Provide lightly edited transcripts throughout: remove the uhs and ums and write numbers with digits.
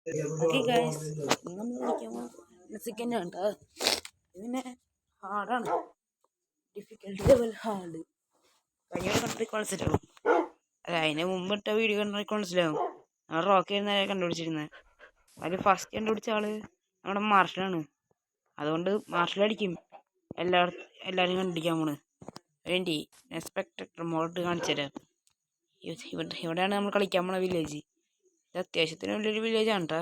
Okay guys, നമ്മൾ കളിക്കാൻ Mexican ആണ്. ഇതിനെ ഹാർഡാണ്, ഡിഫിക്കൽട്ടി ലെവൽ ഹാർഡ്. കഴിഞ്ഞ കൺട്രി മനസ്സിലാവും. അല്ല, അതിന് മുമ്പിട്ട വീഡിയോ കണ്ടു മനസ്സിലാവും. നമ്മൾ റോക്കി ആയിരുന്നു കണ്ടുപിടിച്ചിരുന്നത്. അതിൽ ഫസ്റ്റ് കണ്ടുപിടിച്ച ആള് നമ്മുടെ മാർഷലാണ്. അതുകൊണ്ട് മാർഷൽ അടിക്കും എല്ലാവരും കണ്ടുപിടിക്കാൻ പോണ് വേണ്ടി സ്പെക്ടർ മോഡ് കാണിച്ചു തരാം. ഇവിടെയാണ് നമ്മൾ കളിക്കാൻ പോണ വില്ലേജ്. ഇത് അത്യാവശ്യത്തിന് വലിയൊരു വില്ലേജാണ് കേട്ടോ.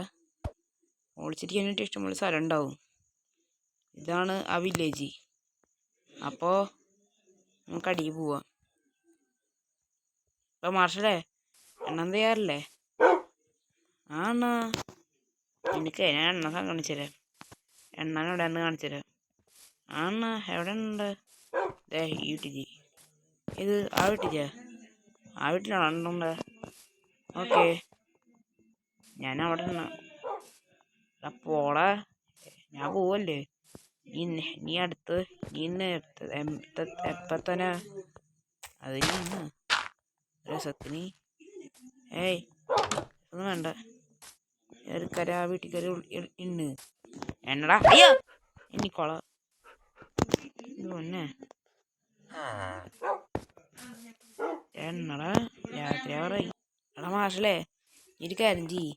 ഒളിച്ചിരിക്കാൻ വേണ്ടി ഇഷ്ടംപോലെ സ്ഥലം ഉണ്ടാവും. ഇതാണ് ആ വില്ലേജ്. അപ്പോൾ നമുക്ക് അടിയിൽ പോവാം. ഇപ്പോൾ മാർഷലേ, എണ്ണം തയ്യാറല്ലേ? ആണോ? എനിക്ക് ഞാൻ എണ്ണ കാണിച്ചു തരാം. എണ്ണ എവിടെയാണെന്ന് കാണിച്ചു തരാം. ആണോ? എവിടെ ഉണ്ട്? ഈ വീട്ടിൽ. ഇത് ആ വീട്ടിച്ചാ? ആ വീട്ടിലാണോ എണ്ണുണ്ട്? ഓക്കെ, ഞാൻ അവിടെ പോളെ, ഞാൻ പോവല്ലേ? നീ അടുത്ത് എപ്പത്തന്നെ അതിനാണ് രസത്തിന്. ഏയ് ഒന്നും വേണ്ട, കര ആ വീട്ടിൽ കയറി ഇന്ന് എന്നടാ. അയ്യോ എനിക്കോള പൊന്നെ എന്നടാ, രാത്രിയാറായി. എടാ മാഷല്ലേ, ഒരു കാര്യം ചെയ്യ്,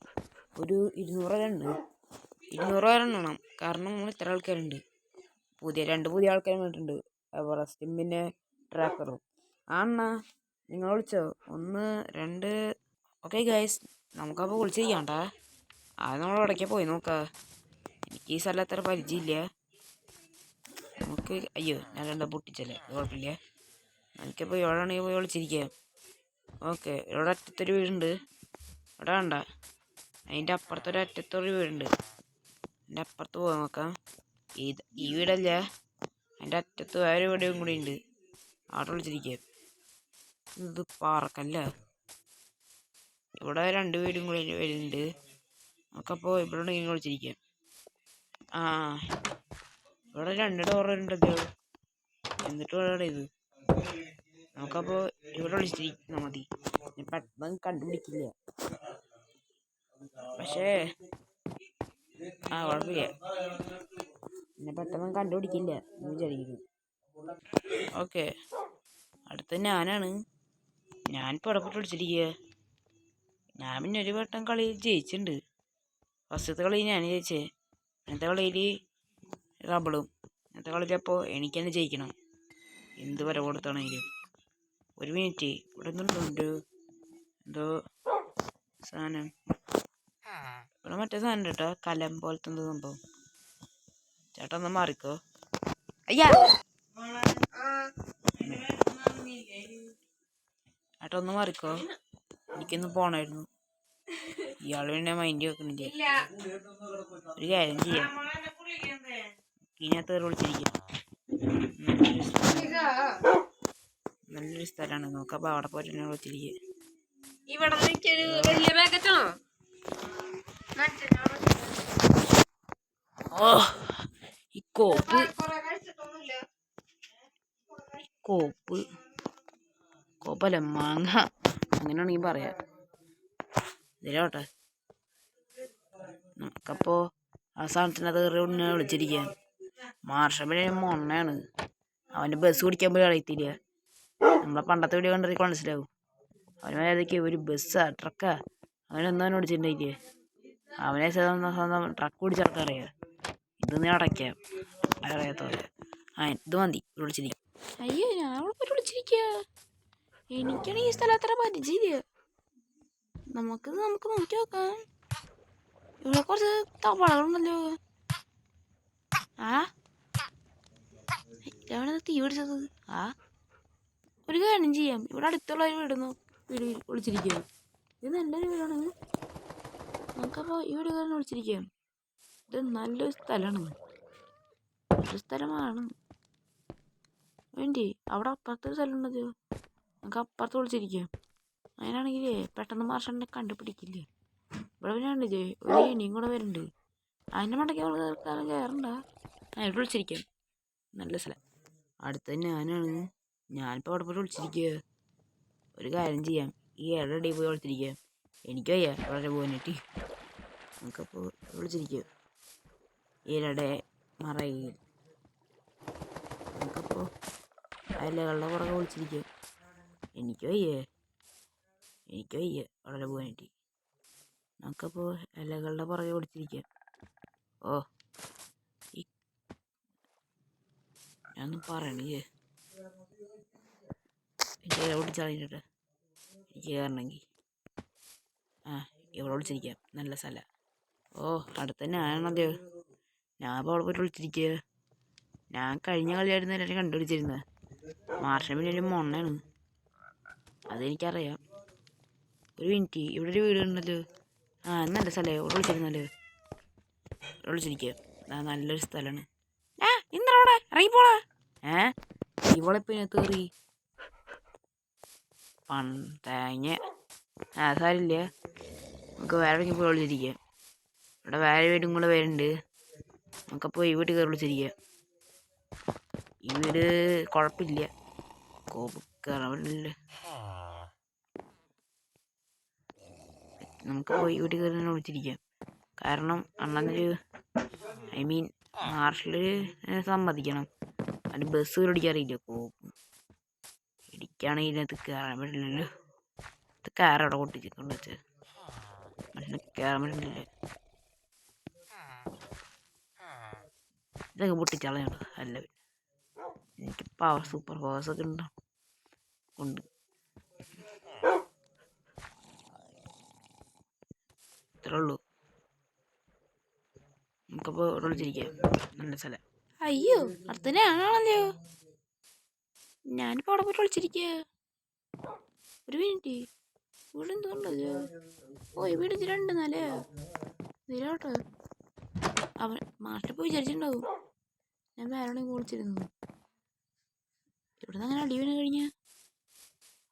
ഒരു 200 ഉണ്ട്. 200 എണ്ണണം. കാരണം നമ്മൾ ഇത്ര ആൾക്കാരുണ്ട്. രണ്ട് പുതിയ ആൾക്കാർ വന്നിട്ടുണ്ട്, എവറസ്റ്റും പിന്നെ ട്രാക്കറും. ആ അണ്ണാ, നിങ്ങൾ വിളിച്ചോ? 1 2. ഓക്കെ ഗൈസ്, നമുക്കപ്പോൾ വിളിച്ചിരിക്കാണ്ടാ. അത് നമ്മൾ ഇടയ്ക്ക് പോയി നോക്കാം. എനിക്ക് ഈ സ്ഥലം അത്ര പരിചയമില്ല. നമുക്ക് അയ്യോ, ഞാൻ രണ്ടാ പൊട്ടിച്ചല്ലേ, കുഴപ്പമില്ല. എനിക്കപ്പോൾ എവിടെയാണെങ്കിൽ പോയി വിളിച്ചിരിക്കാം. ഓക്കെ, ഇവിടെ അറ്റത്തൊരു വീടുണ്ട്. ഇവിടെ വേണ്ട, അതിൻ്റെ അപ്പുറത്തൊരു അറ്റത്തൊരു വീടുണ്ട്. അതിൻ്റെ അപ്പുറത്ത് പോകാൻ നോക്കാം. ഈ വീടല്ല, അതിൻ്റെ അറ്റത്ത് വേറെ വീടും കൂടി ഉണ്ട്. അവിടെ വിളിച്ചിരിക്കാം. ഇത് പാറക്കല്ല. ഇവിടെ 2 വീടും കൂടി വരുന്നുണ്ട്. നമുക്കപ്പോൾ ഇവിടെ ഇങ്ങനെ വിളിച്ചിരിക്കാം. ആ, ഇവിടെ 2 ഡോർ ഉണ്ടല്ലോ. എന്നിട്ട് ഇവിടെ ഇത് നമുക്കപ്പോൾ ഇവിടെ വിളിച്ചിരിക്കാൻ മതി. പെട്ടെന്ന് കണ്ടുപിടിക്കില്ല. പക്ഷേ കുഴപ്പമില്ല, പിന്നെ പെട്ടെന്ന് കണ്ടുപിടിക്കില്ല എന്ന് വിചാരിക്കുന്നു. ഓക്കെ, അടുത്ത ഞാനാണ്. ഞാനിപ്പോൾ ഇടപെട്ട് വിളിച്ചിരിക്കുക. ഞാൻ പിന്നെ ഒരു വട്ടം കളിയിൽ ജയിച്ചിട്ടുണ്ട്. ഫസ്റ്റത്തെ കളി ഞാൻ ജയിച്ചേ. ഇന്നത്തെ കളിയിൽ റബിളും. ഇന്നത്തെ കളിയിലപ്പോൾ എനിക്ക് തന്നെ ജയിക്കണം, എന്ത് വര കൊടുത്താണെങ്കിലും. 1 മിനിറ്റ്, ഇവിടെ നിന്നുണ്ട് എന്തോ സാധനം. ഇവിടെ മറ്റേ സാധനം കേട്ടോ, കലം പോലത്തെ എന്തോ സംഭവം. ചേട്ടാ ഒന്ന് മാറിക്കോ. അയ്യാ ചേട്ടാ ഒന്ന് മാറിക്കോ, എനിക്കൊന്ന് പോണായിരുന്നു. ഇയാൾ പിന്നെ മൈൻഡ് വെക്കണില്ല. ഒരു കാര്യം ചെയ്യാം, ഇതിനകത്ത് വിളിച്ചിരിക്കും. നല്ലൊരു സ്ഥലമാണ്, നോക്കപ്പോൾ അവിടെ പോയിട്ട് തന്നെ വിളിച്ചിരിക്കുക. ഓ, ഈ കോപ്പല്ല മാങ്ങ, അങ്ങനെയാണെങ്കിൽ പറയാം. ഇതിലോട്ടെ നമുക്കപ്പോൾ ആ സാധനത്തിനകത്ത് കയറി വിളിച്ചിരിക്കാൻ. മാർഷമിനെ മൊണ്ണയാണ്, അവൻ്റെ ബസ് പിടിക്കാൻ പോലും അറിയത്തില്ല. നമ്മളെ പണ്ടത്തെ വീഡിയോ കണ്ടിട്ട് മനസ്സിലാവും. അവന് ഏതൊക്കെ ഒരു ബസ്സാ ട്രക്കാ അവനൊന്നും അവനെ ഓടിച്ചിട്ടുണ്ടായില്ലേ. അവനെ സ്വന്തം ട്രക്ക് പിടിച്ചടക്കാൻ അറിയാം. ഇത് നീ അടയ്ക്കാം, അറിയാത്തവരെ. ഇത് മതി വിളിച്ചിരിക്കും. അയ്യോ, ഞാൻ വിളിച്ചിരിക്കുക. എനിക്കാണ് ഈ സ്ഥലം അത്ര പരിചയമില്ല. നമുക്ക് നോക്കി നോക്കാം. ഇവിടെ കുറച്ച് തവളകളുണ്ടല്ലോ. എവിടെ തീ പിടിച്ചത്? ഒരു കാര്യം ചെയ്യാം, ഇവിടെ അടുത്തുള്ള ഒരു വീട് വിളിച്ചിരിക്കുക. ഇത് നല്ലൊരു വീടാണ്. നമുക്കപ്പോൾ ഈ വീടുകാരനെ വിളിച്ചിരിക്കാം. ഇത് നല്ലൊരു സ്ഥലമാണ്, വേണ്ടി. അവിടെ അപ്പുറത്തൊരു സ്ഥലം ഉണ്ടല്ലോ, നമുക്ക് അപ്പുറത്ത് വിളിച്ചിരിക്കാം. അതിനാണെങ്കിലേ പെട്ടെന്ന് മാർഷലിനെ കണ്ടുപിടിക്കില്ല. ഇവിടെ പിന്നെ ഉണ്ടില്ലേ, ഒരു ഏണിയും കൂടെ വരുന്നുണ്ട്. അതിൻ്റെ മണ്ടയ്ക്ക് കാലം കയറണ്ട. ഇവിടെ വിളിച്ചിരിക്കാം, നല്ല സ്ഥലം. അടുത്ത ഞാനിപ്പോൾ അവിടെ പോയി വിളിച്ചിരിക്കുക. ഒരു കാര്യം ചെയ്യാം, ഈ ഇടയിൽ പോയി വിളിച്ചിരിക്കാം. എനിക്കയ്യ വളരെ പോകാനായിട്ട്. നമുക്കപ്പോൾ വിളിച്ചിരിക്കും ഇരടെ മറയിൽ. നമുക്കപ്പോൾ ഇലകളുടെ പുറകെ വിളിച്ചിരിക്കും. എനിക്ക് വയ്യേ അവിടെ പോകാനായിട്ട്. നമുക്കപ്പോൾ ഇലകളുടെ പുറകെ വിളിച്ചിരിക്കാം. ഓ ഞാനൊന്നും പറയണേ എനിക്ക് ഇല ഓടിച്ചറിഞ്ഞിട്ട് എനിക്ക് കയറണമെങ്കിൽ ഇവിടെ വിളിച്ചിരിക്കാം. നല്ല സ്ഥലം. ഓ അടുത്ത് തന്നെ ആണല്ലോ. ഞാൻ ഇപ്പോൾ അവിടെ പോയിട്ട് വിളിച്ചിരിക്കുക. ഞാൻ കഴിഞ്ഞ കളിയായിരുന്നു എല്ലാവരും കണ്ടുപിടിച്ചിരുന്നത്. മാർഷമില്ലൊരു മൊണ്ണാണ്, അതെനിക്കറിയാം. ഒരു മിനിറ്റ്, ഇവിടെ ഒരു വീട് ഉണ്ടല്ലോ. നല്ല സ്ഥലമേ ഇവിടെ വിളിച്ചിരുന്നല്ലോ. ഇവിടെ വിളിച്ചിരിക്കുക. നല്ലൊരു സ്ഥലമാണ്. ഇന്നവിടെ ഇറങ്ങിപ്പോളാ. ഇവളിപ്പോൾ ഇതിനകത്ത് കയറി തേങ്ങ. സാരില്ല, നമുക്ക് വേറെ എവിടേക്ക് പോയി വിളിച്ചിരിക്കുക. ഇവിടെ വേറെ വീടും കൂടെ വരുന്നുണ്ട്. നമുക്കപ്പോൾ ഈ വീട്ടിൽ കയറി വിളിച്ചിരിക്കുക. ഈ വീട് കുഴപ്പമില്ല, കയറാൻ പറ്റില്ല. നമുക്ക് പോയി വീട്ടിൽ കയറി തന്നെ വിളിച്ചിരിക്കാം. കാരണം അണ്ണനൊരു മാർഷൽ സമ്മതിക്കണം. അതിന് ബസ് ഓടിക്കാറില്ല. ഇടിക്കുകയാണെങ്കിൽ ഇതിനകത്ത് കയറാൻ പറ്റില്ലല്ലോ. ഇത് കയറാൻ അവിടെ കൊണ്ടിരിക്കൊണ്ട് വെച്ച് മനുഷ്യന് കയറാൻ പറ്റുന്നില്ല. ഇതൊക്കെ പൊട്ടിച്ചളയുണ്ട്. അല്ല എനിക്ക് സൂപ്പർ പവേഴ്സൊക്കെ ഉണ്ട്. ഇത്രേ ഉള്ളൂ. നമുക്കപ്പോൾ ഇവിടെ വിളിച്ചിരിക്കാം. നല്ല സ്ഥലം. അയ്യോ അടുത്തന്നെ ആണല്ലോ. ഞാനിപ്പോൾ അവിടെ പോയിട്ട് വിളിച്ചിരിക്കുക. ഒരു മിനിറ്റ്, ഇവിടെ എന്തുകൊണ്ടല്ലോ. ഈ വീട് ഇതിലുണ്ട് നാലേ നിലോട്ടെ. അവൻ മാഷിൽ പോയി വിചാരിച്ചിട്ടുണ്ടാവും ഞാൻ വേറെ എവിടെയെങ്കിലും വിളിച്ചിരുന്നു. ഇവിടുന്ന് അങ്ങനെ അടി വീണ് കഴിഞ്ഞാൽ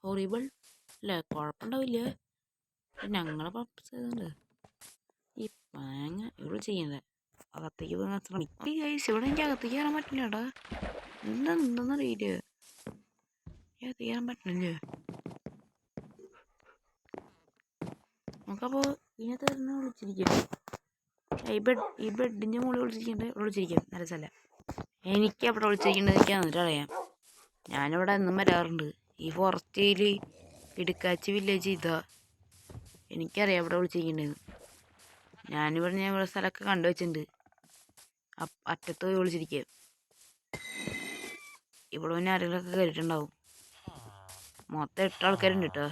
ഹോറിബിൾ അല്ലേ, കുഴപ്പമുണ്ടാവില്ല. ഞങ്ങളെ പർപ്പസ് ഈ മാങ്ങ ഇവിടെ ചെയ്യണ്ടേ. അകത്തേക്ക് പോകാൻ ശ്രമിക്കും. ഇവിടെ എനിക്ക് അകത്തേക്ക് കയറാൻ പറ്റില്ല. ഏട്ടാ എന്താണെന്നറിയില്ല, അകത്തേക്ക് കയറാൻ പറ്റണില്ലേ. നമുക്കപ്പോൾ ഇതിനകത്ത് തന്നെ വിളിച്ചിരിക്കാം. ഈ ബെഡിൻ്റെ മുകളിൽ വിളിച്ചിരിക്കാം. നല്ല സ്ഥലം. എനിക്ക് അവിടെ വിളിച്ചിരിക്കേണ്ടത് എനിക്ക് എന്നിട്ട് അറിയാം. ഞാനിവിടെ എന്നും വരാറുണ്ട്. ഈ ഫോറസ്റ്റിൽ ഇടുക്കാച്ചി വില്ലേജ് ഇതാ. എനിക്കറിയാം ഇവിടെ വിളിച്ചിരിക്കേണ്ടത്. ഞാൻ ഇവിടെ സ്ഥലമൊക്കെ കണ്ടുവച്ചിട്ടുണ്ട്. അറ്റത്ത് പോയി വിളിച്ചിരിക്കുക. ഇവിടെ പിന്നെ ആരെങ്കിലുമൊക്കെ കയറിയിട്ടുണ്ടാവും. മൊത്തം 8 ആൾക്കാരുണ്ട് കേട്ടോ.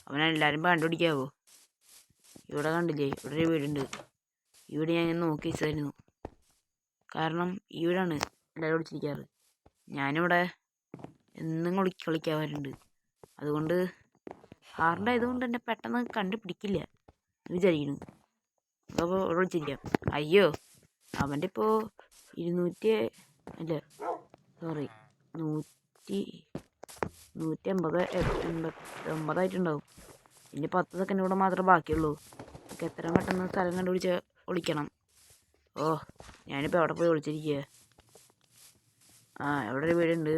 അവനെല്ലാവരും കണ്ടുപിടിക്കാവോ. ഇവിടെ കണ്ടില്ലേ, ഇവിടെ ഒരു വീടുണ്ട്. ഈ വീട് ഞാൻ നോക്കി വെച്ചായിരുന്നു. കാരണം ഈ വീടാണ് എല്ലാവരും വിളിച്ചിരിക്കാറ്. ഞാനിവിടെ എന്നും കളിക്കാറുണ്ട്. അതുകൊണ്ട് ഹാർഡ് ആയതുകൊണ്ട് തന്നെ പെട്ടെന്ന് കണ്ടുപിടിക്കില്ല വിചാരിക്കുന്നു. അപ്പോൾ ഇവിടെ വിളിച്ചിരിക്കാം. അയ്യോ അവൻ്റെ ഇപ്പോൾ 180 ഇനി 10 സെക്കൻഡ് കൂടെ മാത്രമേ ബാക്കിയുള്ളൂ. നമുക്ക് എത്രയും പെട്ടെന്ന് സ്ഥലം കണ്ടുപിടിച്ച് വിളിക്കണം. ഞാനിപ്പോൾ എവിടെ പോയി വിളിച്ചിരിക്കുക. എവിടെ ഒരു വീടുണ്ട്.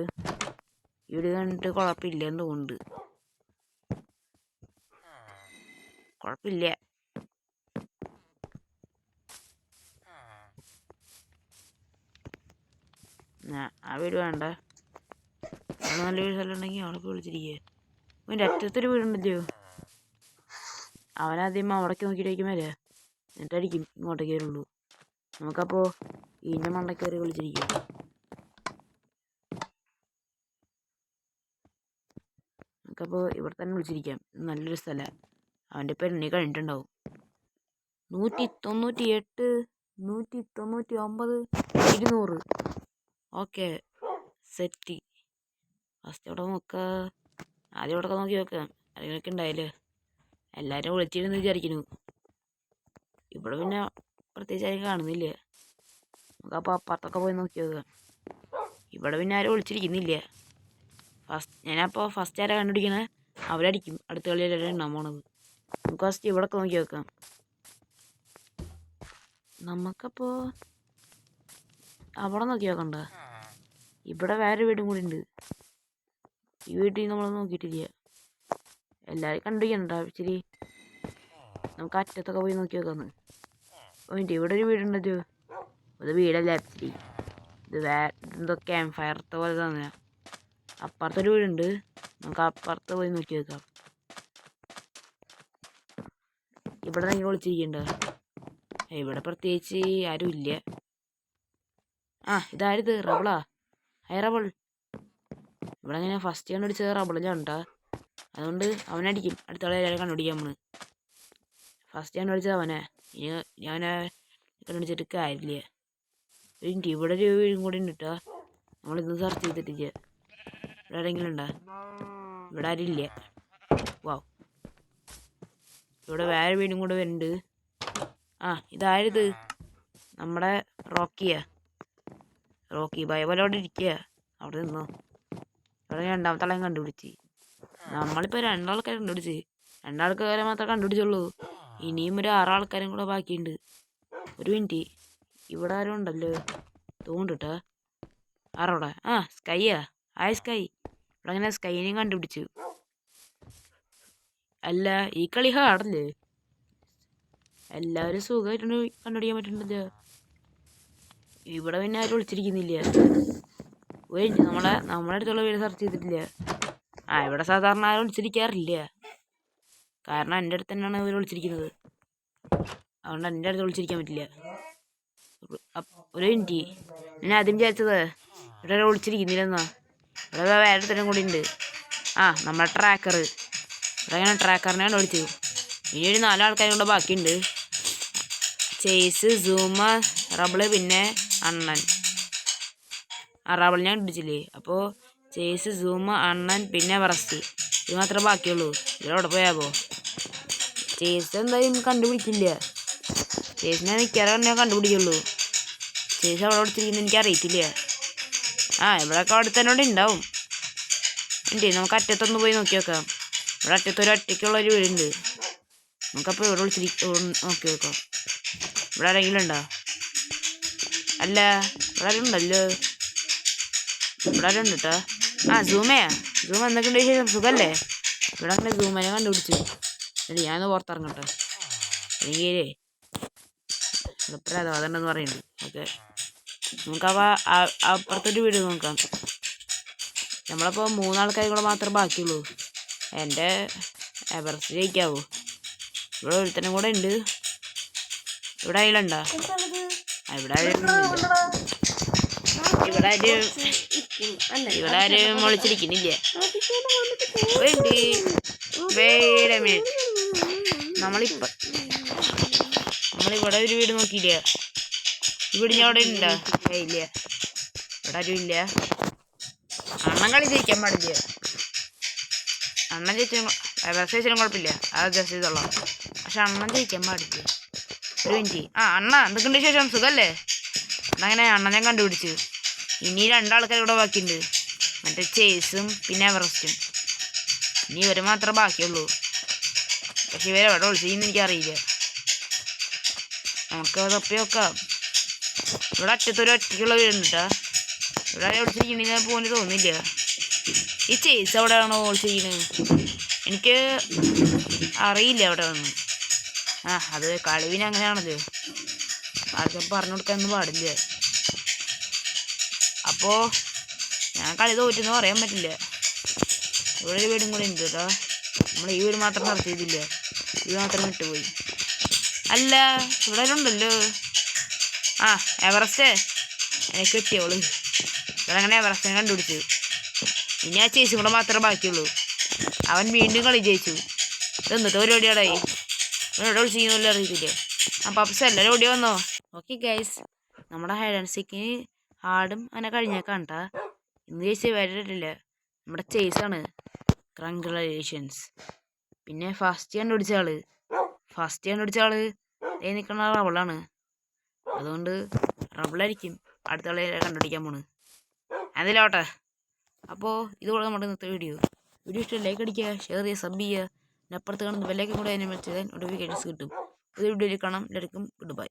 വീട് കണ്ടിട്ട് കുഴപ്പമില്ലെന്ന് തോന്നുന്നുണ്ട്. കുഴപ്പമില്ല. ആ വീട് വേണ്ട. അവിടെ നല്ലൊരു സ്ഥലം ഉണ്ടെങ്കിൽ അവിടെ പോയി വിളിച്ചിരിക്കുക. അവൻ്റെ അറ്റത്തൊരു വീടുണ്ടല്ലോ. അവനാദ്യം അവിടേക്ക് നോക്കിയിട്ടായിരിക്കും വരിക, എന്നിട്ടായിരിക്കും ഇങ്ങോട്ടേക്ക് വരുള്ളൂ. നമുക്കപ്പോൾ ഇതിൻ്റെ മണ്ടയ്ക്ക് വരെ വിളിച്ചിരിക്കുക. നമുക്കപ്പോൾ ഇവിടെ തന്നെ വിളിച്ചിരിക്കാം. നല്ലൊരു സ്ഥലം. അവൻ്റെ പെണ്ണി കഴിഞ്ഞിട്ടുണ്ടാവും. 198, 199, 200. Okay set. ഫസ്റ്റ് അവിടെ നോക്കുക. ആദ്യം ഇവിടെ നോക്കി നോക്കാം. അതിനൊക്കെ ഉണ്ടായില്ലേ. എല്ലാവരും വിളിച്ചിരുന്ന് വിചാരിക്കുന്നു. ഇവിടെ പിന്നെ പ്രത്യേകിച്ച് ആരും കാണുന്നില്ല. നമുക്കപ്പോൾ അപ്പുറത്തൊക്കെ പോയി നോക്കി നോക്കാം. ഇവിടെ പിന്നെ ആരും വിളിച്ചിരിക്കുന്നില്ല. ഞാനപ്പോൾ ഫസ്റ്റ് ആരാ കണ്ടുപിടിക്കണേ അവരടിക്കും. അടുത്ത കളി എല്ലാവരും ഉണ്ടാകാൻ പോണത്. നമുക്ക് ഫസ്റ്റ് ഇവിടെയൊക്കെ നോക്കി നോക്കാം. നമുക്കപ്പോൾ അവിടെ നോക്കി നോക്കണ്ട. ഇവിടെ വേറെ വീടും കൂടി ഉണ്ട്. ഈ വീട്ടിൽ നമ്മൾ നോക്കിയിട്ടില്ല. എല്ലാവരും കണ്ടുപിടിക്കണ്ട. ഇച്ചിരി നമുക്ക് അറ്റത്തൊക്കെ പോയി നോക്കി നോക്കാന്ന്. ഇവിടെ ഒരു വീടുണ്ടത്. അത് വീടല്ല ആക്ച്വലി. ഇത് എന്തോ ക്യാമ്പ് ഫയറത്തെ പോലെ തന്നെ. അപ്പുറത്തൊരു വീടുണ്ട്. നമുക്ക് അപ്പുറത്ത് പോയി നോക്കി വെക്കാം. ഇവിടെ നിങ്ങൾ വിളിച്ചിരിക്കണ്ട. ഇവിടെ പ്രത്യേകിച്ച് ആരും ഇല്ല. ഇതായത് റബിളാ. ഹൈ റബിൾ. ഇവിടെ അങ്ങനെ ഫസ്റ്റ് കണ്ടുപിടിച്ചത് റബിളിലുണ്ടാ. അതുകൊണ്ട് അവനടിക്കും. അടുത്തുള്ള എല്ലാവരും കണ്ടുപിടിക്കാൻ പോണ്. ഫസ്റ്റ് കണ്ടുപിടിച്ചത് അവനെ. ഇനി അവനെ കണ്ടുപിടിച്ചിട്ട് കാര്യമില്ല. ഇവിടെ ഒരു വീടും കൂടി ഉണ്ട് കേട്ടോ. നമ്മളിന്ന് സെർച്ച് ചെയ്തിട്ടില്ല. ഇവിടെ ആരെങ്കിലും ഉണ്ടോ? ഇവിടെ ആരും ഇല്ല. വാവ്. ഇവിടെ വേറെ വീടും കൂടെ വരുന്നുണ്ട്. ഇതായത് നമ്മുടെ റോക്കിയാ. റോക്കി ഭയപോലെ അവിടെ ഇരിക്കുക. അവിടെ നിന്നോ. ഇവിടെ രണ്ടാമത്തെ ആളെയും കണ്ടുപിടിച്ച്. നമ്മളിപ്പോൾ രണ്ടാൾക്കാരെ കണ്ടുപിടിച്ച്. രണ്ടാൾക്കാരെ മാത്രമേ കണ്ടുപിടിച്ചുള്ളൂ. ഇനിയും ഒരു 6 ആൾക്കാരും കൂടെ ബാക്കിയുണ്ട്. ഒരു മിനിറ്റ്. ഇവിടെ ആരും ഉണ്ടല്ലോ തോന്നിട്ടാ. ആരോടെ? സ്കൈയാ. സ്കൈ. ഇവിടെ അങ്ങനെ സ്കൈനെയും കണ്ടുപിടിച്ചു. അല്ല, ഈ കളി ഹാർഡല്ലേ? എല്ലാവരും സുഖമായിട്ടുണ്ട് കണ്ടുപിടിക്കാൻ പറ്റുന്നുണ്ടല്ലോ. ഇവിടെ പിന്നെ ആരും വിളിച്ചിരിക്കുന്നില്ല. നമ്മളെ അടുത്തുള്ള വീട് സെർച്ച് ചെയ്തിട്ടില്ല. ഇവിടെ സാധാരണ ആരും വിളിച്ചിരിക്കാറില്ല. കാരണം എൻ്റെ അടുത്ത് തന്നെയാണ് ഇവർ വിളിച്ചിരിക്കുന്നത്. അതുകൊണ്ട് എൻ്റെ അടുത്ത് വിളിച്ചിരിക്കാൻ പറ്റില്ല. ഒരു മിനിറ്റ്. ഞാൻ ആദ്യം വിചാരിച്ചത് ഇവിടെ വിളിച്ചിരിക്കുന്നില്ലെന്നാ. ഇവിടെ വേറെ തരം കൂടി ഉണ്ട്. നമ്മുടെ ട്രാക്കർ. ഇവിടെ അങ്ങനെ ട്രാക്കറിനെയാണ് വിളിച്ചു. ഇനി ഒരു 4 ആൾക്കാരും കൂടെ ബാക്കിയുണ്ട്. ചേസ്, സൂമ, റബിള്, പിന്നെ അണ്ണൻ. റബിൾ ഞാൻ പിടിച്ചില്ലേ. അപ്പോൾ ചേസ്, സൂമ, അണ്ണൻ, പിന്നെ വറസ്റ്റ്. ഇത് മാത്രമേ ബാക്കിയുള്ളൂ. ഇവരവിടെ പോയാകോ? ചേസ് എന്തായാലും കണ്ടുപിടിക്കില്ല. ചേസിനെ മിക്കവാറും ഞാൻ കണ്ടുപിടിക്കുള്ളൂ. ചേസ് അവിടെ വിളിച്ചിരിക്കുന്നത് എനിക്കറിയത്തില്ല. ഇവിടെയൊക്കെ അവിടെ തന്നെ ഉണ്ടാവും. നമുക്ക് അറ്റത്തൊന്ന് പോയി നോക്കി നോക്കാം. ഇവിടെ അറ്റത്തൊരു ഒറ്റയ്ക്കുള്ളൊരു വീടുണ്ട്. നമുക്കപ്പോൾ ഇവിടെ നോക്കി നോക്കാം. ഇവിടെ ആരെങ്കിലും ഉണ്ടോ? അല്ല, ഇവിടെ ആരും ഉണ്ടല്ലോ. ഇവിടെ ആരും ഉണ്ട് കേട്ടോ. സൂമയാ. സൂമ എന്തൊക്കെയുണ്ട് വിശേഷം? സുഖമല്ലേ? ഇവിടെ അങ്ങനെ സൂമനെ കണ്ടുപിടിച്ചു. ഞാനൊന്ന് പുറത്തിറങ്ങട്ടെ. എനിക്കേ ഇവിടെ അതുണ്ടെന്ന് പറയുന്നുണ്ട്. ഓക്കെ, നമുക്കപ്പോൾ അപ്പുറത്തൊരു വീട് നോക്കാം. നമ്മളപ്പോൾ 3 ആൾക്കാരും കൂടെ മാത്രമേ ബാക്കിയുള്ളൂ. എൻ്റെ എവറസ്റ്റ് ജയിക്കാവോ? ഇവിടെ ഒരുത്തനും കൂടെ ഉണ്ട്. ഇവിടെ അതിലുണ്ടോ? ഇവിടെ ആരും വിളിച്ചിരിക്കുന്നില്ല. നമ്മളിവിടെ ഒരു വീട് നോക്കിയില്ല. ഈ വീട് ഞാൻ അവിടെ ഉണ്ടോ? ഇല്ല, ഇവിടെ ആരും ഇല്ല. അണ്ണൻ കളി ജയിക്കാൻ പാടില്ല. അണ്ണൻ ജയിച്ചാലും കുഴപ്പമില്ല. അത് ജസ്റ്റ് ചെയ്തോളാം. പക്ഷെ അണ്ണൻ ജയിക്കാൻ പാടില്ല. ഒരു മിനിറ്റ്. അണ്ണ എന്തൊക്കെയുണ്ട് ശേഷം? സുഖമല്ലേ? അങ്ങനെ അണ്ണനെ കണ്ടുപിടിച്ചു. ഇനി 2 ആൾക്കാർ ഇവിടെ ബാക്കിയുണ്ട്. മറ്റേ ചേസും പിന്നെ എവറസ്റ്റും. ഇനി ഇവർ മാത്രമേ ബാക്കിയുള്ളൂ. പക്ഷെ ഇവരെ എവിടെ വിളിച്ചെന്ന് എനിക്കറിയില്ല. നമുക്ക് തപ്പി നോക്കാം. ഇവിടെ അറ്റത്തൊരു ഒറ്റയ്ക്കുള്ള വീടുണ്ട് കേട്ടോ. ഇവിടെ വിളിച്ചിരിക്കണെങ്കിൽ പോകാൻ തോന്നില്ല. ഈ ചേസ് എവിടെയാണോ വിളിച്ചിരിക്കുന്നത്? എനിക്ക് അറിയില്ല എവിടെ വന്ന്. അത് കളിവിന് അങ്ങനെയാണല്ലോ. ആർക്കും പറഞ്ഞു കൊടുക്കാനൊന്നും പാടില്ല. അപ്പോൾ ഞാൻ കളി തോറ്റെന്ന് പറയാൻ പറ്റില്ല. ഇവിടെ ഒരു വീടും കൂടി ഉണ്ട് കേട്ടോ. നമ്മൾ ഈ വീട് മാത്രം സെർച്ച് ചെയ്തില്ല. ഇത് മാത്രം വിട്ടുപോയി. അല്ല, ഇവിടെ ഉണ്ടല്ലോ. എവറസ്റ്റ് എനിക്ക് കിട്ടിയോളൂ. ഇവിടെ അങ്ങനെ എവറസ്റ്റിനെ കണ്ടുപിടിച്ചു. ഇനി ആ ചേച്ചി കൂടെ മാത്രമേ ബാക്കിയുള്ളൂ. അവൻ വീണ്ടും കളി ജയിച്ചു. ഇതെന്നിട്ട് പരിപാടിയാടായി. ഇവിടെ വിളിച്ചിരിക്കുന്നല്ലോ അറിയത്തില്ലേ. പപ്സ് എല്ലാവരും ഓടി വന്നോ? ഓക്കെ ഗൈസ്, നമ്മുടെ ഹൈഡ് ആൻഡ് സീക്കിന് ഹാർഡും അങ്ങനെ കഴിഞ്ഞേക്കാം കേട്ടാ. ഇന്ന് ചേച്ചി വരില്ല. നമ്മുടെ ചേസാണ്. കൺഗ്രാജുലേഷൻസ്. പിന്നെ ഫസ്റ്റ് കണ്ടുപിടിച്ച ആള് നിൽക്കുന്ന റബിളാണ്. അതുകൊണ്ട് റബിളായിരിക്കും അടുത്ത ആളെ കണ്ടുപിടിക്കാൻ പോണ്. അതിലോട്ടെ. അപ്പോൾ ഇതുപോലെ നമ്മുടെ ഇന്നത്തെ വീഡിയോ ഇഷ്ടം ലൈക്ക് അടിക്കുക, ഷെയർ ചെയ്യുക, സബ് ചെയ്യുക. പിന്നെ അപ്പുറത്ത് കാണുന്ന ബെല്ലൈക്കൻ കൂടെ അതിനെ വെച്ചാൽ നോട്ടിഫിക്കേഷൻസ് കിട്ടും. പുതിയ വീഡിയോയിൽ കാണാം. എല്ലാവർക്കും ഗുഡ് ബൈ.